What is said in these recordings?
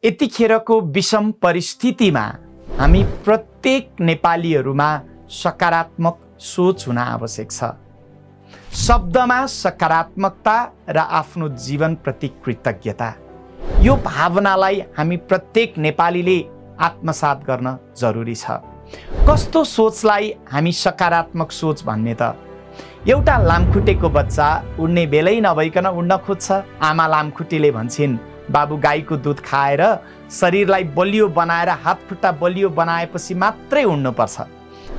यतिखेरको विषम परिस्थितिमा हामी प्रत्येक नेपालीहरूमा सकारात्मक सोच हुन आवश्यक छ। शब्दमा सकारात्मकता र आफ्नो जीवनप्रति कृतज्ञता, यो भावनालाई हामी प्रत्येक नेपालीले आत्मसात गर्न जरुरी छ। कस्तो सोचलाई हामी सकारात्मक सोच भन्ने त? एउटा लामखुट्टेको बच्चा उड्ने बेलै नभइकन उड्न खोज्छ। आमा लामखुट्टेले भन्छन्, बाबु गाईको दुध खाएर शरीरलाई बलियो बनाएर हातखुट्टा बलियो बनाएपछि मात्रै उड्नुपर्छ।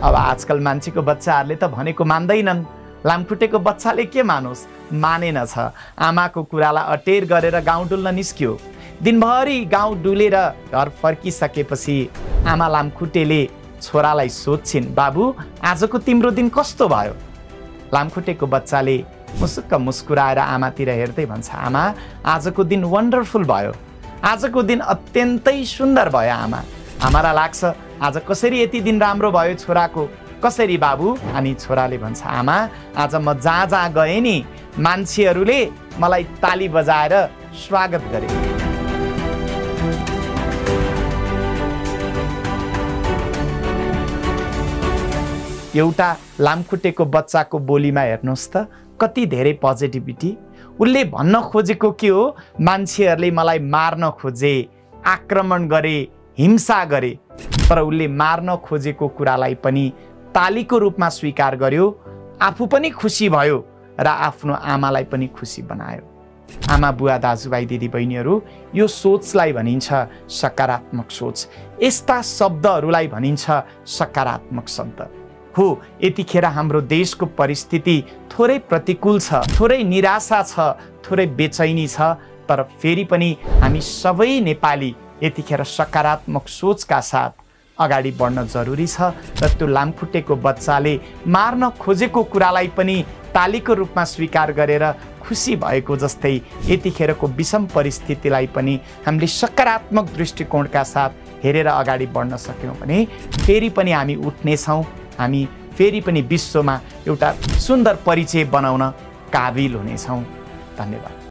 अब आजकल मान्छेको बच्चाहरूले त भनेको मान्दैनन्। लामखुट्टेको बच्चाले के मानोस्? मानेन छ। आमाको कुरालाई अटेर गरेर गाउँ डुल्न निस्क्यो। दिनभरि गाउँ डुलेर घर फर्किसकेपछि आमा लामखुट्टेले छोरालाई सोध्छिन्, बाबु आजको तिम्रो दिन कस्तो भयो? लामखुट्टेको बच्चाले मुसुक्क मुस्कुराएर आमातिर हेर्दै भन्छ, आमा आजको दिन वन्डरफुल भयो, आजको दिन अत्यन्तै सुन्दर भयो आमा। आमालाई लाग्छ आज कसरी यति दिन राम्रो भयो छोराको, कसरी बाबु? अनि छोराले भन्छ, आमा आज म जहाँ जहाँ गएँ नि मान्छेहरूले मलाई ताली बजाएर स्वागत गरे। एउटा लामखुट्टेको बच्चाको बोलीमा हेर्नुहोस् त कति धेरै पोजिटिभिटी। उसले भन्न खोजेको के हो? मान्छेहरूले मलाई मार्न खोजे, आक्रमण गरे, हिंसा गरे, तर उसले मार्न खोजेको कुरालाई पनि तालीको रूपमा स्वीकार गर्यो। आफू पनि खुसी भयो र आफ्नो आमालाई पनि खुसी बनायो। आमा बुवा दाजुभाइ दिदीबहिनीहरू, यो सोचलाई भनिन्छ सकारात्मक सोच। यस्ता शब्दहरूलाई भनिन्छ सकारात्मक शब्द हो। यतिखेर हाम्रो देशको परिस्थिति थोरै प्रतिकूल छ, थोरै निराशा छ, थोरै बेचैनी छ, तर फेरि पनि हामी सबै नेपाली यतिखेर सकारात्मक सोचका साथ अगाडि बढ्न जरुरी छ। र त्यो लामखुट्टेको बच्चाले मार्न खोजेको कुरालाई पनि तालीको रूपमा स्वीकार गरेर खुसी भएको जस्तै यतिखेरको विषम परिस्थितिलाई पनि हामीले सकारात्मक दृष्टिकोणका साथ हेरेर अगाडि बढ्न सक्यौँ भने फेरि पनि हामी उठ्नेछौँ। हामी फेरि पनि विश्वमा एउटा सुन्दर परिचय बनाउन काबिल हुनेछौँ। धन्यवाद।